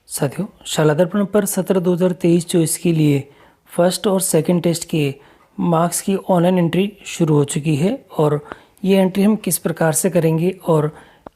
साथियों, शाला दर्पण पर सत्र 2023-24 के लिए फर्स्ट और सेकंड टेस्ट के मार्क्स की ऑनलाइन एंट्री शुरू हो चुकी है। और ये एंट्री हम किस प्रकार से करेंगे, और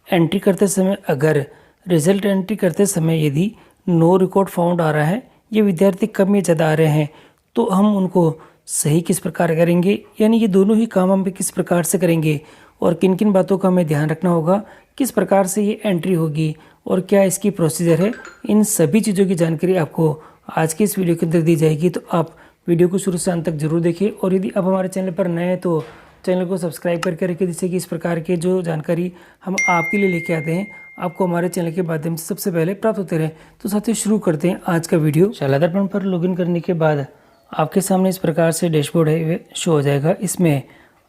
एंट्री करते समय अगर रिजल्ट एंट्री करते समय यदि नो रिकॉर्ड फाउंड आ रहा है, ये विद्यार्थी कम या ज़्यादा आ रहे हैं, तो हम उनको सही किस प्रकार करेंगे, यानी ये दोनों ही काम हम किस प्रकार से करेंगे और किन किन बातों का हमें ध्यान रखना होगा, किस प्रकार से ये एंट्री होगी और क्या इसकी प्रोसीजर है, इन सभी चीज़ों की जानकारी आपको आज के इस वीडियो के अंदर दी जाएगी। तो आप वीडियो को शुरू से अंत तक जरूर देखिए, और यदि आप हमारे चैनल पर नए हैं तो चैनल को सब्सक्राइब करके रखिए, जिससे कि इस प्रकार के जो जानकारी हम आपके लिए लेके आते हैं आपको हमारे चैनल के माध्यम से सबसे पहले प्राप्त होते रहे। तो साथियों, शुरू करते हैं आज का वीडियो। शाला दर्पण पर लॉगिन करने के बाद आपके सामने इस प्रकार से डैशबोर्ड है वे शो हो जाएगा। इसमें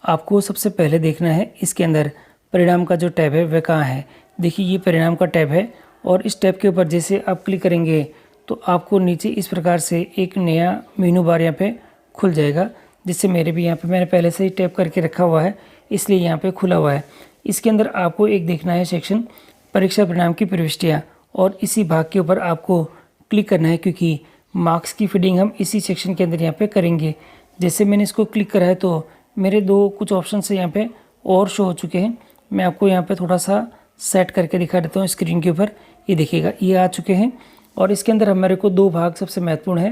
आपको सबसे पहले देखना है इसके अंदर परिणाम का जो टैब है वह कहाँ है। देखिए, ये परिणाम का टैब है, और इस टैब के ऊपर जैसे आप क्लिक करेंगे तो आपको नीचे इस प्रकार से एक नया मेनू बार यहाँ पे खुल जाएगा। जिससे मेरे भी यहाँ पे मैंने पहले से ही टैप करके रखा हुआ है, इसलिए यहाँ पे खुला हुआ है। इसके अंदर आपको एक देखना है सेक्शन परीक्षा परिणाम की प्रविष्टियाँ, और इसी भाग के ऊपर आपको क्लिक करना है, क्योंकि मार्क्स की फीडिंग हम इसी सेक्शन के अंदर यहाँ पे करेंगे। जैसे मैंने इसको क्लिक करा है तो मेरे दो कुछ ऑप्शन से यहाँ पे और शो हो चुके हैं। मैं आपको यहाँ पे थोड़ा सा सेट करके दिखा देता हूँ स्क्रीन के ऊपर। ये देखिएगा, ये आ चुके हैं, और इसके अंदर हमारे को दो भाग सबसे महत्वपूर्ण है,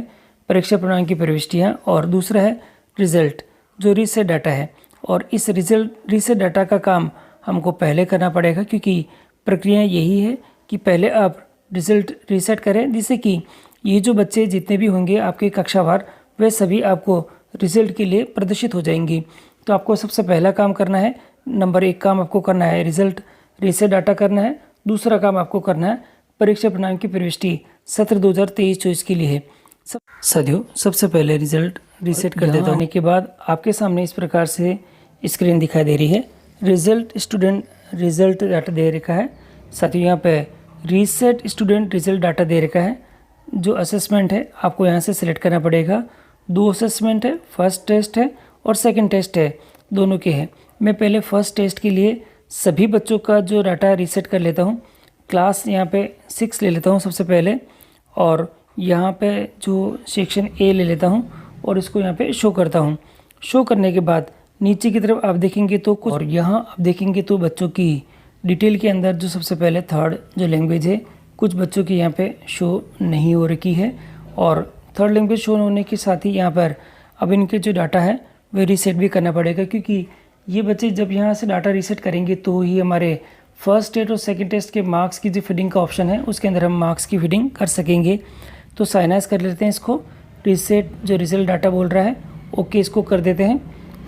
परीक्षा परिणाम की प्रविष्टियाँ, और दूसरा है रिजल्ट जो रीसेट डाटा है। और इस रीसेट डाटा का काम हमको पहले करना पड़ेगा, क्योंकि प्रक्रिया यही है कि पहले आप रिजल्ट रीसेट करें, जिससे कि ये जो बच्चे जितने भी होंगे आपके कक्षावार, वे सभी आपको रिजल्ट के लिए प्रदर्शित हो जाएंगी। तो आपको सबसे पहला काम करना है, नंबर 1 काम आपको करना है रिजल्ट रीसेट डाटा करना है। दूसरा काम आपको करना है परीक्षा परिणाम की प्रविष्टि सत्र 2023-24 के लिए है। साथियों, सबसे पहले रिजल्ट रीसेट कर देता हूँ। के बाद आपके सामने इस प्रकार से स्क्रीन दिखाई दे रही है। रिजल्ट स्टूडेंट रिजल्ट डाटा दे रखा है। साथियों, यहाँ पे रीसेट स्टूडेंट रिजल्ट डाटा दे रखा है। जो असेसमेंट है आपको यहाँ से सिलेक्ट करना पड़ेगा। 2 असेसमेंट है, फर्स्ट टेस्ट है और सेकंड टेस्ट है, दोनों के हैं। मैं पहले फर्स्ट टेस्ट के लिए सभी बच्चों का जो डाटा रीसेट कर लेता हूँ। क्लास यहाँ पे 6 ले लेता हूँ सबसे पहले, और यहाँ पे जो सेक्शन ए ले लेता हूँ और इसको यहाँ पे शो करता हूँ। शो करने के बाद नीचे की तरफ आप देखेंगे तो कुछ, और यहाँ आप देखेंगे तो बच्चों की डिटेल के अंदर जो सबसे पहले थर्ड जो लैंग्वेज है, कुछ बच्चों की यहाँ पे शो नहीं हो रखी है, और थर्ड लैंग्वेज शो होने के साथ ही यहाँ पर अब इनके जो डाटा है वह रीसेट भी करना पड़ेगा, क्योंकि ये बच्चे जब यहाँ से डाटा रीसेट करेंगे तो ही हमारे फर्स्ट टेस्ट और सेकंड टेस्ट के मार्क्स की जो फीडिंग का ऑप्शन है उसके अंदर हम मार्क्स की फीडिंग कर सकेंगे। तो साइनाइज कर लेते हैं इसको। रीसेट जो रिजल्ट डाटा बोल रहा है, ओके इसको कर देते हैं।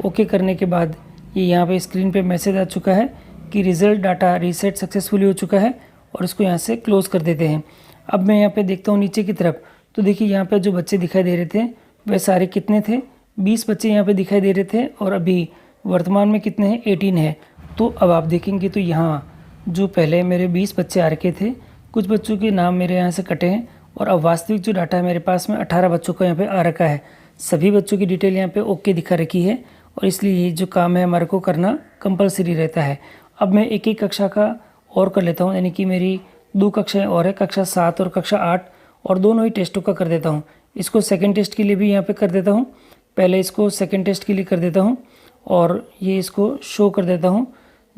ओके करने के बाद ये यहाँ पे स्क्रीन पे मैसेज आ चुका है कि रिजल्ट डाटा रीसेट सक्सेसफुली हो चुका है, और इसको यहाँ से क्लोज़ कर देते हैं। अब मैं यहाँ पे देखता हूँ नीचे की तरफ, तो देखिए यहाँ पे जो बच्चे दिखाई दे रहे थे वह सारे कितने थे, 20 बच्चे यहाँ पे दिखाई दे रहे थे, और अभी वर्तमान में कितने हैं, 18 है। तो अब आप देखेंगे तो यहाँ जो पहले मेरे 20 बच्चे आ रखे थे, कुछ बच्चों के नाम मेरे यहाँ से कटे हैं, और अब वास्तविक जो डाटा है मेरे पास में 18 बच्चों का यहाँ पे आ रखा है। सभी बच्चों की डिटेल यहाँ पे ओके दिखा रखी है, और इसलिए ये जो काम है हमारे को करना कंपलसरी रहता है। अब मैं एक कक्षा का और कर लेता हूँ, यानी कि मेरी 2 कक्षाएँ और है, कक्षा 7 और कक्षा 8, और दोनों ही टेस्टों का कर देता हूँ। इसको सेकेंड टेस्ट के लिए भी यहाँ पर कर देता हूँ। पहले इसको सेकेंड टेस्ट के लिए कर देता हूँ, और ये इसको शो कर देता हूँ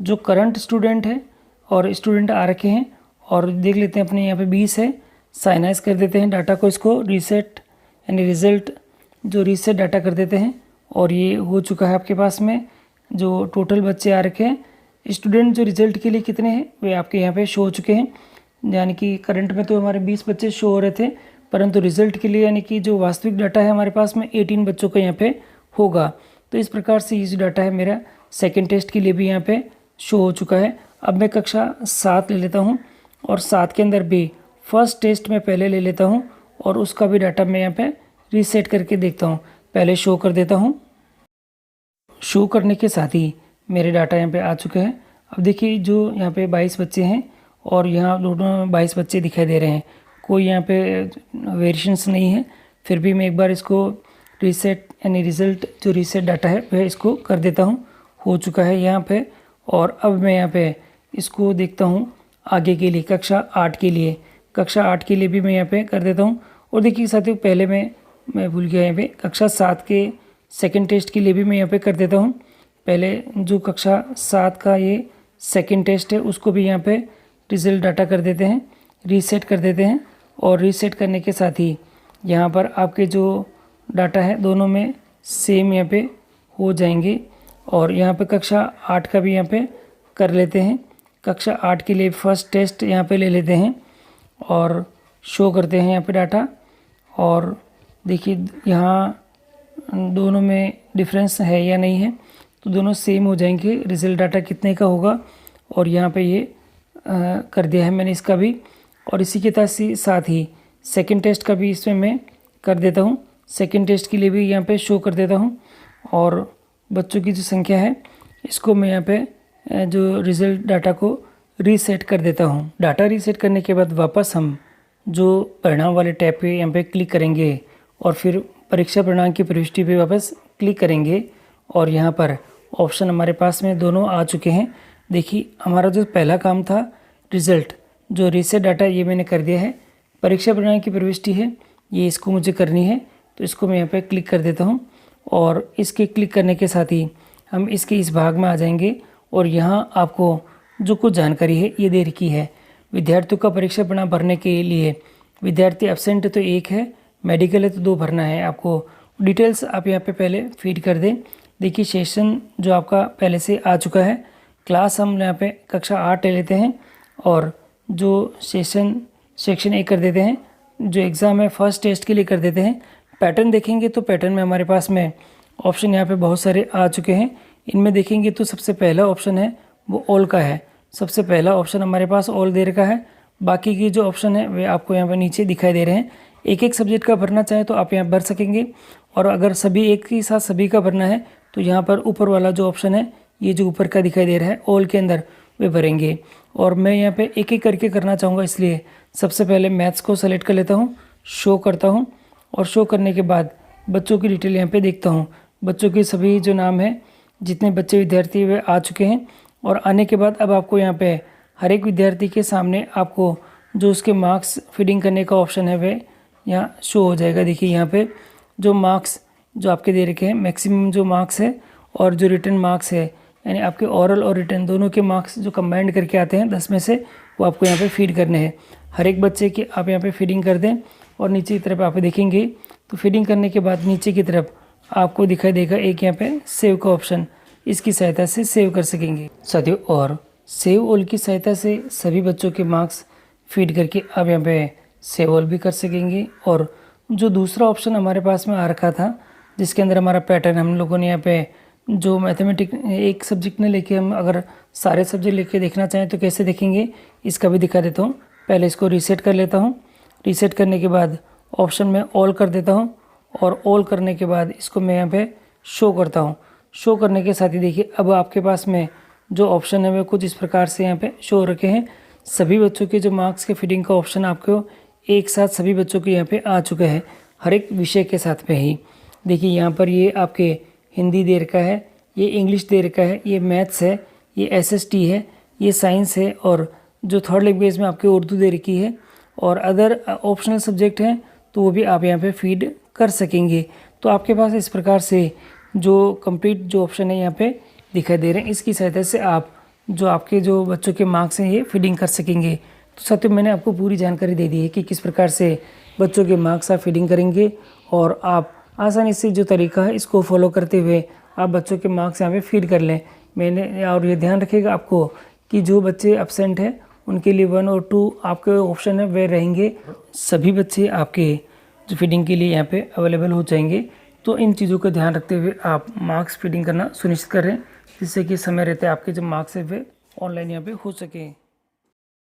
जो करंट स्टूडेंट है और स्टूडेंट आ रखे हैं, और देख लेते हैं अपने यहाँ पे 20 है। साइनाइज कर देते हैं डाटा को, इसको रीसेट यानी रिजल्ट जो रीसेट डाटा कर देते हैं, और ये हो चुका है आपके पास में। जो टोटल बच्चे आ रखे हैं, स्टूडेंट जो रिजल्ट के लिए कितने हैं वे आपके यहाँ पे शो हो चुके हैं। यानी कि करंट में तो हमारे 20 बच्चे शो हो रहे थे, परंतु रिजल्ट के लिए यानी कि जो वास्तविक डाटा है हमारे पास में 18 बच्चों का यहाँ पे होगा। तो इस प्रकार से ये जो डाटा है मेरा सेकेंड टेस्ट के लिए भी यहाँ पे शो हो चुका है। अब मैं कक्षा 7 ले लेता हूँ, और 7 के अंदर भी फर्स्ट टेस्ट में पहले ले लेता हूँ, और उसका भी डाटा मैं यहाँ पे रीसेट करके देखता हूँ। पहले शो कर देता हूँ। शो करने के साथ ही मेरे डाटा यहाँ पे आ चुके हैं। अब देखिए, जो यहाँ पे 22 बच्चे हैं और यहाँ दोनों 22 बच्चे दिखाई दे रहे हैं, कोई यहाँ पे वेरिएशंस नहीं है। फिर भी मैं एक बार इसको रीसेट यानी रिजल्ट जो रीसेट डाटा है वह इसको कर देता हूँ। हो चुका है यहाँ पे, और अब मैं यहाँ पे इसको देखता हूँ आगे के लिए, कक्षा 8 के लिए। कक्षा 8 के लिए भी मैं यहाँ पे कर देता हूँ। और देखिए साथियों, पहले मैं भूल गया, यहाँ पे कक्षा 7 के सेकंड टेस्ट के लिए भी मैं यहाँ पे कर देता हूँ। पहले जो कक्षा 7 का ये सेकंड टेस्ट है उसको भी यहाँ पे रिजल्ट डाटा कर देते हैं, रीसेट कर देते हैं। और रीसेट करने के साथ ही यहाँ पर आपके जो डाटा है दोनों में सेम यहाँ पे हो जाएंगे। और यहाँ पे कक्षा 8 का भी यहाँ पे कर लेते हैं। कक्षा 8 के लिए फर्स्ट टेस्ट यहाँ पे ले लेते हैं और शो करते हैं यहाँ पे डाटा। और देखिए यहाँ दोनों में डिफरेंस है या नहीं है, तो दोनों सेम हो जाएंगे। रिजल्ट डाटा कितने का होगा, और यहाँ पे ये कर दिया है मैंने इसका भी। और इसी के साथ ही सेकंड टेस्ट का भी इसमें मैं कर देता हूँ। सेकंड टेस्ट के लिए भी यहाँ पे शो कर देता हूँ। और बच्चों की जो संख्या है इसको मैं यहाँ पे जो रिज़ल्ट डाटा को रीसेट कर देता हूँ। डाटा रीसेट करने के बाद वापस हम जो परिणाम वाले टैब पे यहाँ पे क्लिक करेंगे और फिर परीक्षा परिणाम की प्रविष्टि पे वापस क्लिक करेंगे। और यहाँ पर ऑप्शन हमारे पास में दोनों आ चुके हैं। देखिए हमारा जो पहला काम था रिज़ल्ट, जो रीसेट डाटा, ये मैंने कर दिया है। परीक्षा परिणाम की प्रविष्टि है, ये इसको मुझे करनी है, तो इसको मैं यहाँ पे क्लिक कर देता हूँ। और इसके क्लिक करने के साथ ही हम इसके इस भाग में आ जाएंगे। और यहाँ आपको जो कुछ जानकारी है ये दे रखी है। विद्यार्थियों का परीक्षा परिणाम भरने के लिए विद्यार्थी एब्सेंट है तो 1 है, मेडिकल है तो 2 भरना है। आपको डिटेल्स आप यहाँ पे पहले फीड कर दें। देखिए सेशन जो आपका पहले से आ चुका है। क्लास हम यहाँ पे कक्षा 8 ले लेते हैं और जो सेक्शन 1 कर देते हैं। जो एग्ज़ाम है फर्स्ट टेस्ट के लिए कर देते हैं। पैटर्न देखेंगे तो पैटर्न में हमारे पास में ऑप्शन यहाँ पे बहुत सारे आ चुके हैं। इनमें देखेंगे तो सबसे पहला ऑप्शन है वो ऑल का है। सबसे पहला ऑप्शन हमारे पास ऑल दे रखा है। बाकी की जो ऑप्शन है वे आपको यहाँ पर नीचे दिखाई दे रहे हैं। एक एक सब्जेक्ट का भरना चाहे तो आप यहाँ भर सकेंगे, और अगर सभी एक ही साथ सभी का भरना है तो यहाँ पर ऊपर वाला जो ऑप्शन है, ये जो ऊपर का दिखाई दे रहा है ऑल के अंदर, वे भरेंगे। और मैं यहाँ पे एक एक करके करना चाहूँगा, इसलिए सबसे पहले मैथ्स को सेलेक्ट कर लेता हूँ, शो करता हूँ। और शो करने के बाद बच्चों की डिटेल यहाँ पे देखता हूँ। बच्चों के सभी जो नाम है, जितने बच्चे विद्यार्थी वे आ चुके हैं। और आने के बाद अब आपको यहाँ पे हर एक विद्यार्थी के सामने आपको जो उसके मार्क्स फीडिंग करने का ऑप्शन है वे यहाँ शो हो जाएगा। देखिए यहाँ पे जो मार्क्स जो आपके दे रखे हैं, मैक्सिमम जो मार्क्स है और जो रिटर्न मार्क्स है, यानी आपके ओरल और रिटर्न दोनों के मार्क्स जो कंबाइंड करके आते हैं 10 में से, वो आपको यहाँ पे फीड करने हैं। हर एक बच्चे की आप यहाँ पे फीडिंग कर दें। और नीचे की तरफ आप देखेंगे तो फीडिंग करने के बाद नीचे की तरफ आपको दिखाई देगा एक यहाँ पे सेव का ऑप्शन। इसकी सहायता से सेव कर सकेंगे साथियों। और सेव ऑल की सहायता से सभी बच्चों के मार्क्स फीड करके आप यहाँ पे सेव ऑल भी कर सकेंगे। और जो दूसरा ऑप्शन हमारे पास में आ रखा था, जिसके अंदर हमारा पैटर्न, हम लोगों ने यहाँ पे जो मैथमेटिक एक सब्जेक्ट ने लेके हम अगर सारे सब्जेक्ट लेके देखना चाहें तो कैसे देखेंगे, इसका भी दिखा देता हूँ। पहले इसको रीसेट कर लेता हूँ। रीसेट करने के बाद ऑप्शन में ऑल कर देता हूँ। और ऑल करने के बाद इसको मैं यहाँ पे शो करता हूँ। शो करने के साथ ही देखिए अब आपके पास में जो ऑप्शन है वे कुछ इस प्रकार से यहाँ पे शो हो रखे हैं। सभी बच्चों के जो मार्क्स के फीडिंग का ऑप्शन आपको एक साथ सभी बच्चों के यहाँ पे आ चुका है, हर एक विषय के साथ में ही। देखिए यहाँ पर ये आपके हिंदी दे रखा है, ये इंग्लिश दे रखा है, ये मैथ्स है, ये एसएसटी है, ये साइंस है, और जो थर्ड लैंग्वेज में आपके उर्दू दे रखी है। और अदर ऑप्शनल सब्जेक्ट हैं तो वो भी आप यहाँ पे फीड कर सकेंगे। तो आपके पास इस प्रकार से जो कंप्लीट जो ऑप्शन है यहाँ पे दिखाई दे रहे हैं, इसकी सहायता से आप जो आपके जो बच्चों के मार्क्स हैं ये फीडिंग कर सकेंगे। तो साथियों मैंने आपको पूरी जानकारी दे दी है कि किस प्रकार से बच्चों के मार्क्स आप फीडिंग करेंगे, और आप आसानी से जो तरीका है इसको फॉलो करते हुए आप बच्चों के मार्क्स यहाँ पे फीड कर लें। मैंने और ये ध्यान रखिएगा आपको कि जो बच्चे एब्सेंट हैं उनके लिए 1 और 2 आपके ऑप्शन है वे रहेंगे। सभी बच्चे आपके जो फीडिंग के लिए यहाँ पे अवेलेबल हो जाएंगे। तो इन चीज़ों का ध्यान रखते हुए आप मार्क्स फीडिंग करना सुनिश्चित करें, जिससे कि समय रहते आपके जो मार्क्स है वे ऑनलाइन यहाँ पे हो सके।